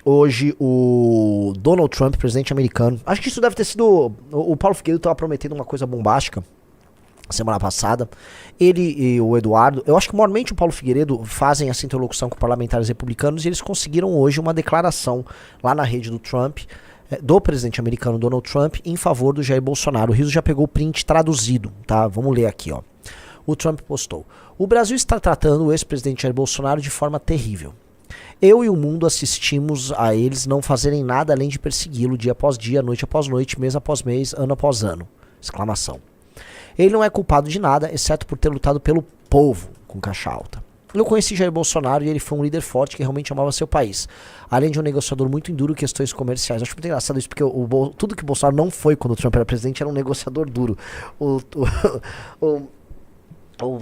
hoje o Donald Trump, presidente americano. Acho que isso deve ter sido... O Paulo Figueiredo estava prometendo uma coisa bombástica semana passada. Ele e o Eduardo... Eu acho que maiormente o Paulo Figueiredo fazem essa interlocução com parlamentares republicanos e eles conseguiram hoje uma declaração lá na rede do Trump, do presidente americano Donald Trump, em favor do Jair Bolsonaro. O Riso já pegou o print traduzido, tá? Vamos ler aqui, ó. O Trump postou: o Brasil está tratando o ex-presidente Jair Bolsonaro de forma terrível. Eu e o mundo assistimos a eles não fazerem nada além de persegui-lo dia após dia, noite após noite, mês após mês, ano após ano. Exclamação. Ele não é culpado de nada, exceto por ter lutado pelo povo, com caixa alta. Eu conheci Jair Bolsonaro e ele foi um líder forte que realmente amava seu país. Além de um negociador muito duro em questões comerciais. Acho muito engraçado isso, porque tudo que o Bolsonaro não foi quando o Trump era presidente era um negociador duro. O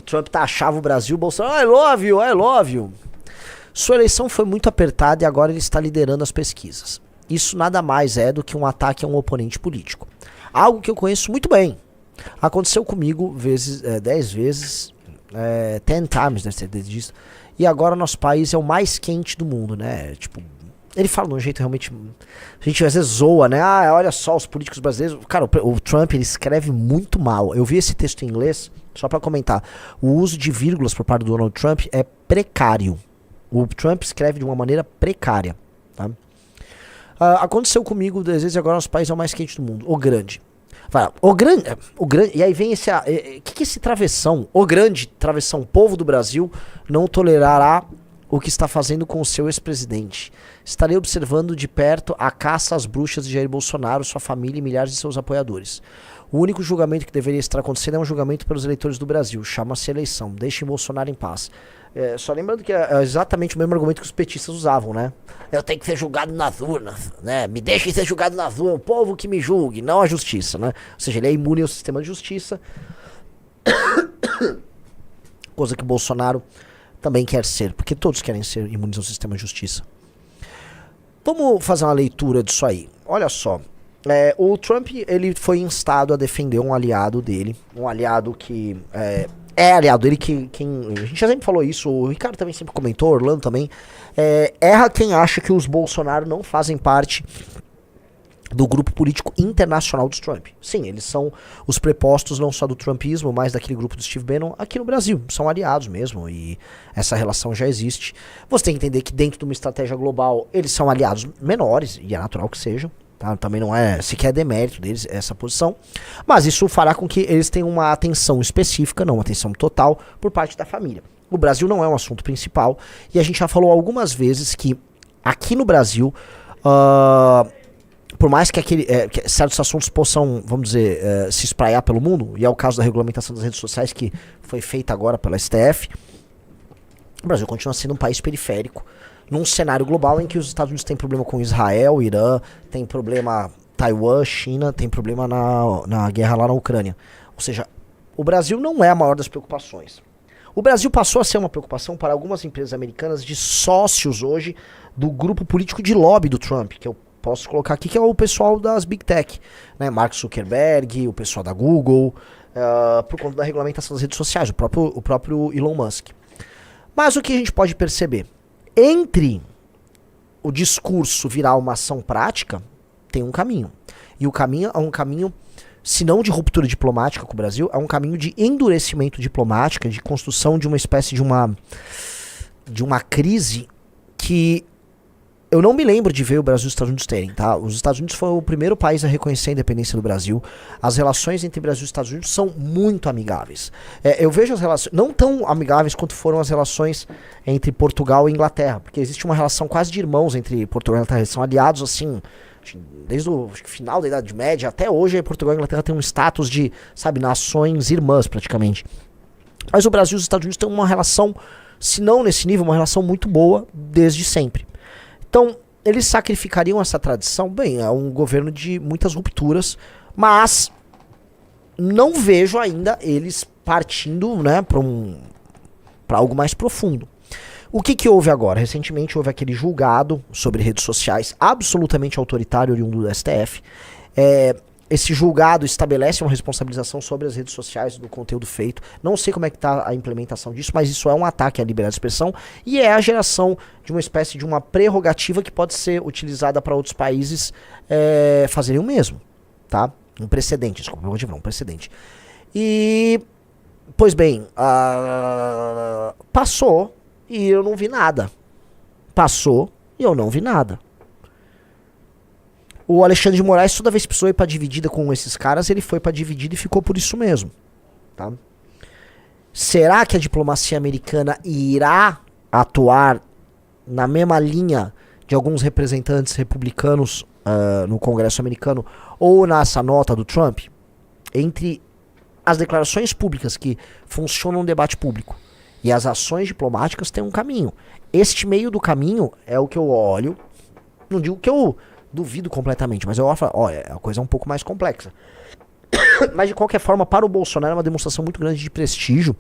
Trump taxava o Brasil, o Bolsonaro, I love you. Sua eleição foi muito apertada e agora ele está liderando as pesquisas. Isso nada mais é do que um ataque a um oponente político. Algo que eu conheço muito bem. Aconteceu comigo 10 vezes, 10 times, deve ser disso. E agora nosso país é o mais quente do mundo, né? Tipo, ele fala de um jeito realmente... A gente às vezes zoa, né? Ah, olha só, os políticos brasileiros... Cara, o Trump, ele escreve muito mal. Eu vi esse texto em inglês, só pra comentar. O uso de vírgulas por parte do Donald Trump é precário. O Trump escreve de uma maneira precária, tá? Aconteceu comigo 10 vezes e agora nosso país é o mais quente do mundo. O grande. O grande, e aí vem esse... que esse travessão, o grande travessão, povo do Brasil, não tolerará o que está fazendo com o seu ex-presidente. Estarei observando de perto a caça às bruxas de Jair Bolsonaro, sua família e milhares de seus apoiadores. O único julgamento que deveria estar acontecendo é um julgamento pelos eleitores do Brasil. Chama-se eleição. Deixem Bolsonaro em paz. Só lembrando que é exatamente o mesmo argumento que os petistas usavam, né? Eu tenho que ser julgado nas urnas, né? Me deixem ser julgado nas urnas, o povo que me julgue, não a justiça, né? Ou seja, ele é imune ao sistema de justiça. Coisa que o Bolsonaro também quer ser, porque todos querem ser imunes ao sistema de justiça. Vamos fazer uma leitura disso aí. Olha só. O Trump, ele foi instado a defender um aliado dele, um aliado que... aliado dele, a gente já sempre falou isso, o Ricardo também sempre comentou, Orlando também, erra quem acha que os Bolsonaro não fazem parte do grupo político internacional dos Trump. Sim, eles são os prepostos não só do Trumpismo, mas daquele grupo do Steve Bannon aqui no Brasil, são aliados mesmo, e essa relação já existe. Você tem que entender que dentro de uma estratégia global, eles são aliados menores, e é natural que sejam. Tá? Também não é sequer demérito deles essa posição, mas isso fará com que eles tenham uma atenção específica, não uma atenção total, por parte da família. O Brasil não é um assunto principal, e a gente já falou algumas vezes que aqui no Brasil, por mais que que certos assuntos possam, vamos dizer, se espraiar pelo mundo, e é o caso da regulamentação das redes sociais que foi feita agora pela STF, o Brasil continua sendo um país periférico, num cenário global em que os Estados Unidos têm problema com Israel, Irã, tem problema Taiwan, China, tem problema na guerra lá na Ucrânia. Ou seja, o Brasil não é a maior das preocupações. O Brasil passou a ser uma preocupação para algumas empresas americanas de sócios hoje do grupo político de lobby do Trump, que eu posso colocar aqui, que é o pessoal das Big Tech, né? Mark Zuckerberg, o pessoal da Google, por conta da regulamentação das redes sociais, o próprio Elon Musk. Mas o que a gente pode perceber? Entre o discurso virar uma ação prática, tem um caminho. E o caminho é um caminho, se não de ruptura diplomática com o Brasil, é um caminho de endurecimento diplomático, de construção de uma espécie de uma crise que eu não me lembro de ver o Brasil e os Estados Unidos terem, tá? Os Estados Unidos foi o primeiro país a reconhecer a independência do Brasil. As relações entre Brasil e Estados Unidos são muito amigáveis. Eu vejo as relações, não tão amigáveis quanto foram as relações entre Portugal e Inglaterra, porque existe uma relação quase de irmãos entre Portugal e Inglaterra. Eles são aliados, assim, desde o final da Idade Média até hoje. Portugal e Inglaterra têm um status de, sabe, nações irmãs, praticamente. Mas o Brasil e os Estados Unidos têm uma relação, se não nesse nível, uma relação muito boa desde sempre. Então, eles sacrificariam essa tradição? Bem, é um governo de muitas rupturas, mas não vejo ainda eles partindo, né, para algo mais profundo. O que houve agora? Recentemente houve aquele julgado sobre redes sociais absolutamente autoritário oriundo do STF. esse julgado estabelece uma responsabilização sobre as redes sociais do conteúdo feito. Não sei como é que tá a implementação disso, mas isso é um ataque à liberdade de expressão e é a geração de uma espécie de uma prerrogativa que pode ser utilizada para outros países fazerem o mesmo, tá? Um precedente, desculpa, eu vou te falar, um precedente. E, pois bem, passou e eu não vi nada. Passou e eu não vi nada. O Alexandre de Moraes, toda vez que precisou ir pra dividida com esses caras, ele foi pra dividida e ficou por isso mesmo. Tá? Será que a diplomacia americana irá atuar na mesma linha de alguns representantes republicanos no Congresso americano ou nessa nota do Trump? Entre as declarações públicas que funcionam no debate público e as ações diplomáticas tem um caminho. Este meio do caminho é o que eu olho, não digo que eu duvido completamente, mas eu falo, olha, a coisa é um pouco mais complexa. Mas de qualquer forma, para o Bolsonaro é uma demonstração muito grande de prestígio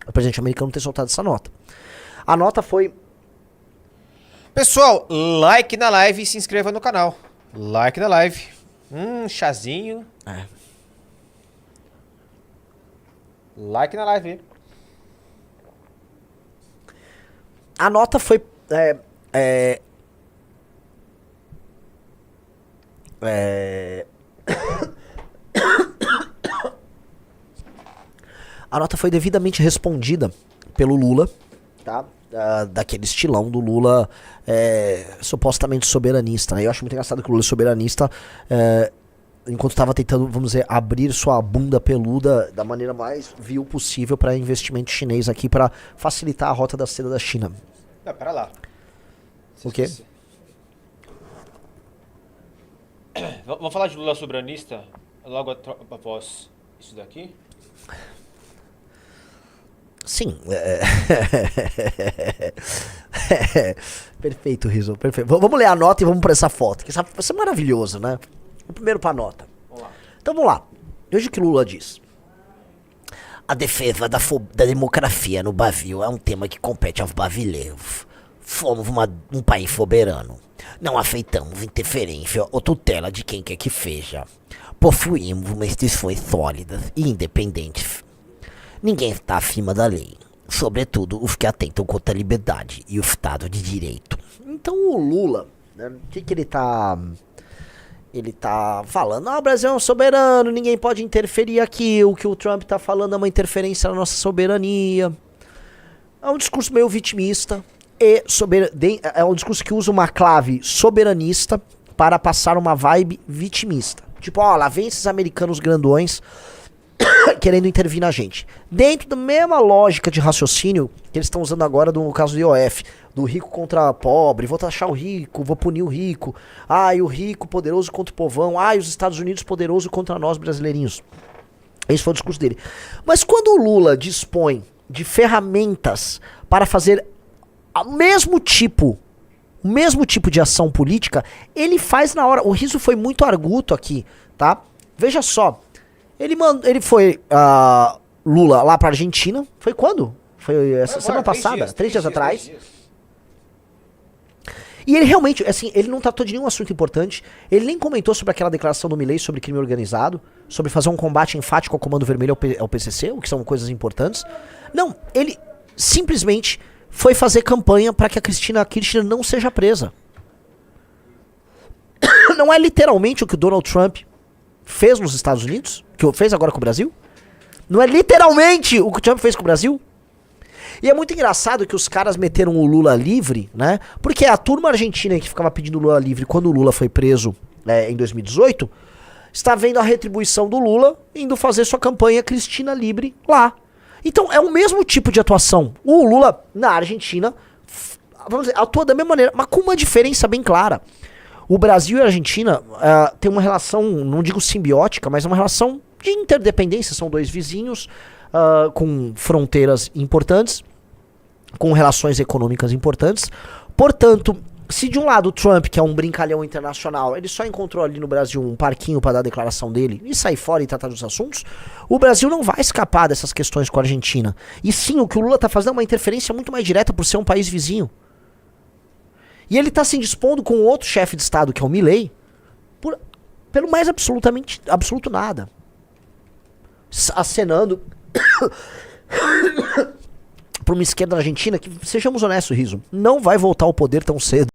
o presidente americano ter soltado essa nota. A nota foi... Pessoal, like na live e se inscreva no canal. Like na live. Chazinho. Like na live. A nota foi... A nota foi devidamente respondida pelo Lula, tá? Daquele estilão do Lula supostamente soberanista, né? Eu acho muito engraçado que o Lula é soberanista enquanto estava tentando, vamos dizer, abrir sua bunda peluda da maneira mais vil possível para investimento chinês aqui, para facilitar a rota da seda da China. Não, pera lá. O quê? Vamos falar de Lula soberanista logo após isso daqui? Sim. Perfeito, Rizzo. Perfeito. Vamos ler a nota e vamos para essa foto, que vai ser maravilhoso, né? Primeiro para a nota. Vamos lá. Então vamos lá. Veja o que Lula diz. A defesa da democracia no Brasil é um tema que compete aos brasileiros. Fomos um país soberano. Não aceitamos interferência ou tutela de quem quer que seja. Possuímos uma instituições sólidas e independentes. Ninguém está acima da lei, sobretudo os que atentam contra a liberdade e o Estado de Direito. Então o Lula, né, o que ele tá... Ele tá falando, o Brasil é um soberano, ninguém pode interferir aqui, o que o Trump tá falando é uma interferência na nossa soberania. É um discurso meio vitimista, é um discurso que usa uma clave soberanista para passar uma vibe vitimista. Tipo, ó, lá vem esses americanos grandões querendo intervir na gente. Dentro da mesma lógica de raciocínio que eles estão usando agora no caso do IOF, do rico contra pobre, vou taxar o rico, vou punir o rico, ai, o rico poderoso contra o povão, ai, os Estados Unidos poderoso contra nós brasileirinhos. Esse foi o discurso dele. Mas quando o Lula dispõe de ferramentas para fazer o mesmo tipo de ação política, ele faz na hora. O Rizzo foi muito arguto aqui, tá? Veja só, ele foi, Lula, lá pra Argentina, foi quando? Foi essa semana passada? 3 dias atrás. E ele realmente, assim, ele não tratou de nenhum assunto importante, ele nem comentou sobre aquela declaração do Milei sobre crime organizado, sobre fazer um combate enfático ao Comando Vermelho ao PCC, o que são coisas importantes. Não, ele simplesmente foi fazer campanha para que a Cristina Kirchner não seja presa. Não é literalmente o que o Donald Trump fez nos Estados Unidos, que fez agora com o Brasil? Não é literalmente o que o Trump fez com o Brasil? E é muito engraçado que os caras meteram o Lula livre, né? Porque a turma argentina que ficava pedindo Lula livre quando o Lula foi preso em 2018, está vendo a retribuição do Lula indo fazer sua campanha Cristina Livre lá. Então é o mesmo tipo de atuação. O Lula na Argentina, vamos dizer, atua da mesma maneira, mas com uma diferença bem clara. O Brasil e a Argentina têm uma relação, não digo simbiótica, mas uma relação de interdependência. São dois vizinhos com fronteiras importantes, com relações econômicas importantes. Portanto, se de um lado o Trump, que é um brincalhão internacional, ele só encontrou ali no Brasil um parquinho para dar a declaração dele e sair fora e tratar dos assuntos, o Brasil não vai escapar dessas questões com a Argentina. E sim, o que o Lula está fazendo é uma interferência muito mais direta por ser um país vizinho. E ele está se indispondo com outro chefe de Estado, que é o Milei, pelo mais absoluto nada. Acenando pra uma esquerda argentina que, sejamos honestos, Riso, não vai voltar ao poder tão cedo.